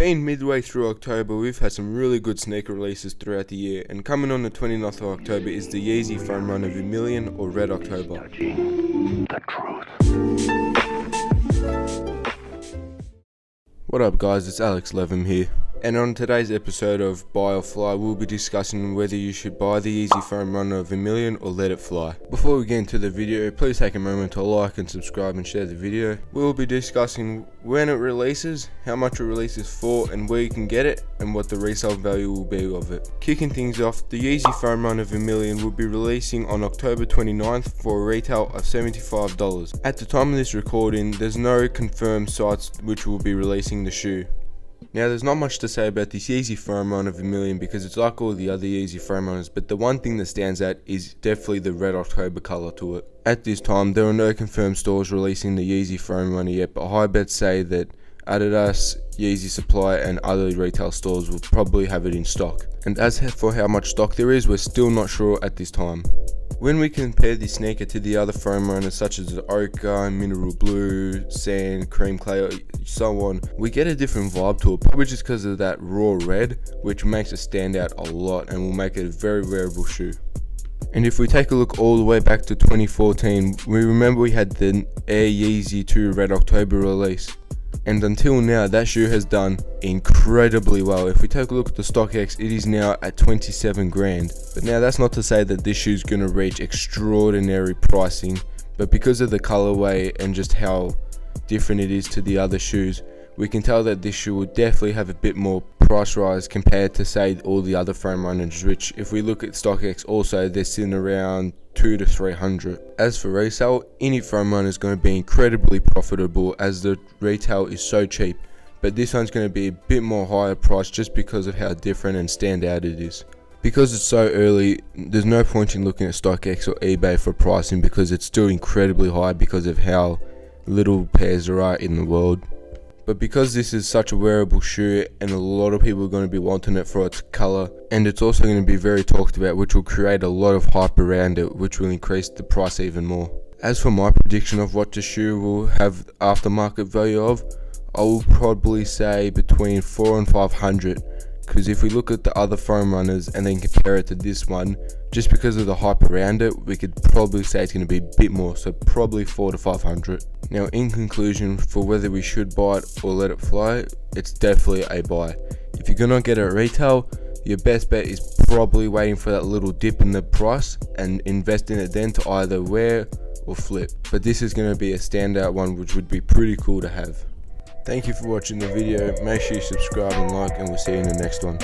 Being midway through October, we've had some really good sneaker releases throughout the year, and coming on the 29th of October is the Yeezy foam runner Vermillion or Red October. The truth. What up guys, it's Alex Levum here, and on today's episode of Buy or Fly, we'll be discussing whether you should buy the Yeezy foam runner Vermillion or let it fly. Before we get into the video, please take a moment to like and subscribe and share the video. We'll be discussing when it releases, how much it releases for, and where you can get it, and what the resale value will be of it. Kicking things off, the Yeezy foam runner Vermillion will be releasing on October 29th for a retail of $75. At the time of this recording, there's no confirmed sites which will be releasing the shoe. Now there's not much to say about this Yeezy foam runner Vermillion because it's like all the other Yeezy foam runners, but the one thing that stands out is definitely the Red October colour to it. At this time there are no confirmed stores releasing the Yeezy foam runner yet, but high bets say that Adidas, Yeezy Supply and other retail stores will probably have it in stock. And as for how much stock there is, we're still not sure at this time. When we compare this sneaker to the other foam runners such as the Ochre, Mineral Blue, Sand, Cream Clay, so on, we get a different vibe to it, probably just because of that raw red, which makes it stand out a lot and will make it a very wearable shoe. And if we take a look all the way back to 2014, we remember we had the Air Yeezy 2 Red October release. And until now, that shoe has done incredibly well. If we take a look at the StockX, it is now at 27 grand. But now that's not to say that this shoe is going to reach extraordinary pricing, but because of the colorway and just how different it is to the other shoes, we can tell that this shoe will definitely have a bit more price rise compared to say all the other foam runners, which if we look at StockX also, they're sitting around 200 to 300. As for resale, any foam runner is going to be incredibly profitable as the retail is so cheap, but this one's going to be a bit more higher price just because of how different and stand out it is. Because it's so early, there's no point in looking at StockX or eBay for pricing because it's still incredibly high because of how little pairs there are in the world. But because this is such a wearable shoe and a lot of people are going to be wanting it for its color, and it's also going to be very talked about, which will create a lot of hype around it, which will increase the price even more. As for my prediction of what the shoe will have aftermarket value of, I will probably say between 400 and 500. Because if we look at the other foam runners and then compare it to this one, just because of the hype around it, we could probably say it's going to be a bit more, so probably 400 to 500. Now in conclusion, for whether we should buy it or let it fly, it's definitely a buy. If you're going to get it at retail, your best bet is probably waiting for that little dip in the price and invest in it then to either wear or flip. But this is going to be a standout one which would be pretty cool to have. Thank you for watching the video, make sure you subscribe and like, and we'll see you in the next one.